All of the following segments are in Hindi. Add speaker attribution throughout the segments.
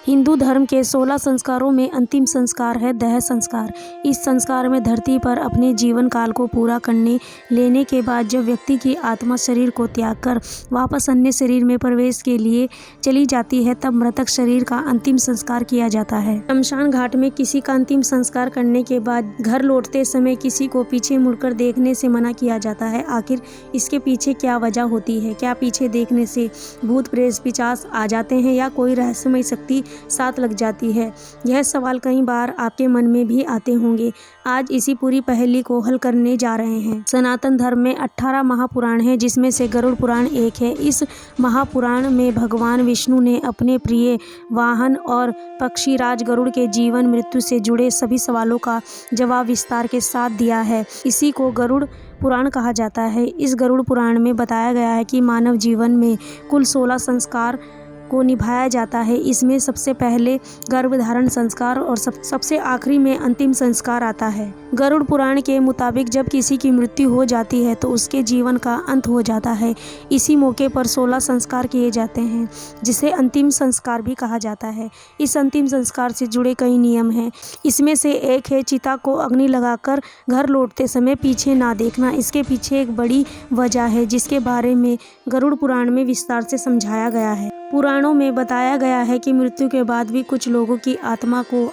Speaker 1: हिंदू धर्म के 16 संस्कारों में अंतिम संस्कार है देह संस्कार। इस संस्कार में धरती पर अपने जीवन काल को पूरा करने लेने के बाद जब व्यक्ति की आत्मा शरीर को त्याग कर वापस अन्य शरीर में प्रवेश के लिए चली जाती है, तब मृतक शरीर का अंतिम संस्कार किया जाता है। शमशान घाट में किसी का अंतिम संस्कार करने के बाद घर लौटते समय किसी को पीछे मुड़कर देखने से मना किया जाता है। आखिर इसके पीछे क्या वजह होती है? क्या पीछे देखने से भूत प्रेत पिशाच आ जाते हैं या कोई रहस्यमय शक्ति साथ लग जाती है? यह सवाल कई बार आपके मन में भी आते होंगे। आज इसी पूरी पहेली को हल करने जा रहे हैं। सनातन धर्म में 18 महापुराण हैं, जिसमें से गरुड़ पुराण एक है। इस महापुराण में भगवान विष्णु ने अपने प्रिय वाहन और पक्षीराज गरुड़ के जीवन मृत्यु से जुड़े सभी सवालों का जवाब विस्तार के साथ दिया है। इसी को गरुड़ पुराण कहा जाता है। इस गरुड़ पुराण में बताया गया है कि मानव जीवन में कुल 16 संस्कार को निभाया जाता है। इसमें सबसे पहले गर्भधारण संस्कार और सबसे आखिरी में अंतिम संस्कार आता है। गरुड़ पुराण के मुताबिक जब किसी की मृत्यु हो जाती है तो उसके जीवन का अंत हो जाता है। इसी मौके पर 16 संस्कार किए जाते हैं, जिसे अंतिम संस्कार भी कहा जाता है। इस अंतिम संस्कार से जुड़े कई नियम हैं। इसमें से एक है चिता को अग्नि लगाकर घर लौटते समय पीछे ना देखना। इसके पीछे एक बड़ी वजह है, जिसके बारे में गरुड़ पुराण में विस्तार से समझाया गया है। पुराणों में बताया गया है कि मृत्यु के बाद भी कुछ लोगों की आत्मा को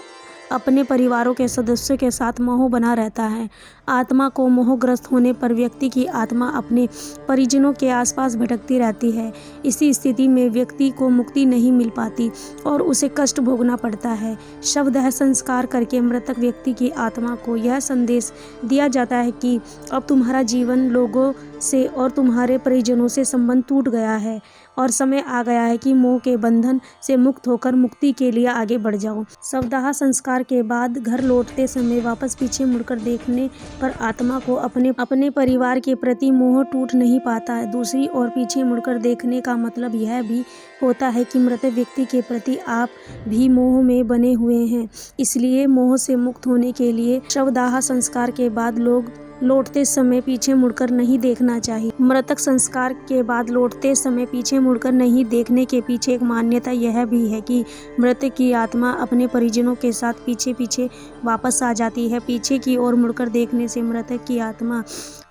Speaker 1: अपने परिवारों के सदस्यों के साथ मोह बना रहता है। आत्मा को मोहग्रस्त होने पर व्यक्ति की आत्मा अपने परिजनों के आसपास भटकती रहती है। इसी स्थिति में व्यक्ति को मुक्ति नहीं मिल पाती और उसे कष्ट भोगना पड़ता है। शवदाह संस्कार करके मृतक व्यक्ति की आत्मा को यह संदेश दिया जाता है कि अब तुम्हारा जीवन लोगों से और तुम्हारे परिजनों से संबंध टूट गया है और समय आ गया है कि मोह के बंधन से मुक्त होकर मुक्ति के लिए आगे बढ़ जाओ। शवदाह संस्कार के बाद घर लौटते समय वापस पीछे मुड़कर देखने पर आत्मा को अपने परिवार के प्रति मोह टूट नहीं पाता है। दूसरी ओर पीछे मुड़कर देखने का मतलब यह भी होता है कि मृत व्यक्ति के प्रति आप भी मोह में बने हुए हैं। इसलिए मोह से मुक्त होने के लिए शवदाह संस्कार के बाद लोग लौटते समय पीछे मुड़कर नहीं देखना चाहिए। मृतक संस्कार के बाद लौटते समय पीछे मुड़कर नहीं देखने के पीछे एक मान्यता यह भी है कि मृतक की आत्मा अपने परिजनों के साथ पीछे पीछे वापस आ जाती है। पीछे की ओर मुड़कर देखने से मृतक की आत्मा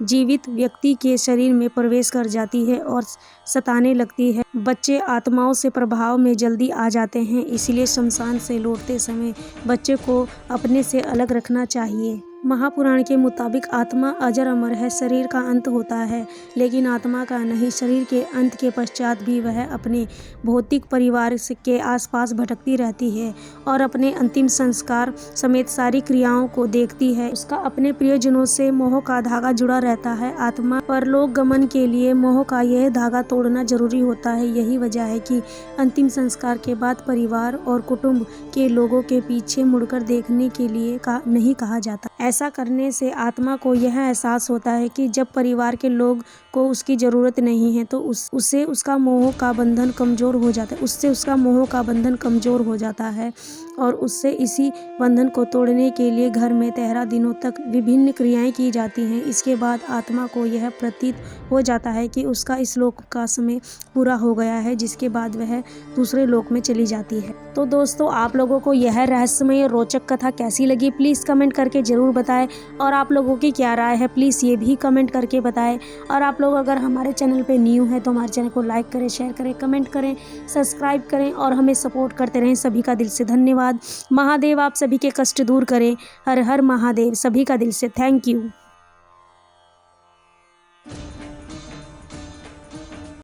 Speaker 1: जीवित व्यक्ति के शरीर में प्रवेश कर जाती है और सताने लगती है। बच्चे आत्माओं से प्रभाव में जल्दी आ जाते हैं, इसलिए शमशान से लौटते समय बच्चे को अपने से अलग रखना चाहिए। महापुराण के मुताबिक आत्मा अजर अमर है। शरीर का अंत होता है, लेकिन आत्मा का नहीं। शरीर के अंत के पश्चात भी वह अपने भौतिक परिवार के आसपास भटकती रहती है और अपने अंतिम संस्कार समेत सारी क्रियाओं को देखती है। उसका अपने प्रियजनों से मोह का धागा जुड़ा रहता है। आत्मा परलोक गमन के लिए मोह का यह धागा तोड़ना जरूरी होता है। यही वजह है कि अंतिम संस्कार के बाद परिवार और कुटुंब के लोगों के पीछे मुड़कर देखने के लिए नहीं कहा जाता। ऐसा करने से आत्मा को यह एहसास होता है कि जब परिवार के लोग को उसकी ज़रूरत नहीं है तो उससे उसका मोह का बंधन कमज़ोर हो जाता है और उससे इसी बंधन को तोड़ने के लिए घर में 13 दिनों तक विभिन्न क्रियाएं की जाती हैं। इसके बाद आत्मा को यह प्रतीत हो जाता है कि उसका इस लोक का समय पूरा हो गया है, जिसके बाद वह दूसरे लोक में चली जाती है। तो दोस्तों, आप लोगों को यह रहस्यमय रोचक कथा कैसी लगी प्लीज़ कमेंट करके ज़रूर बताएं और आप लोगों की क्या राय है प्लीज़ ये भी कमेंट करके बताएं। और आप लोग अगर हमारे चैनल पे न्यू हैं तो हमारे चैनल को लाइक करें, शेयर करें, कमेंट करें, सब्सक्राइब करें और हमें सपोर्ट करते रहें। सभी का दिल से धन्यवाद। महादेव आप सभी के कष्ट दूर करें। हर हर महादेव। सभी का दिल से थैंक यू।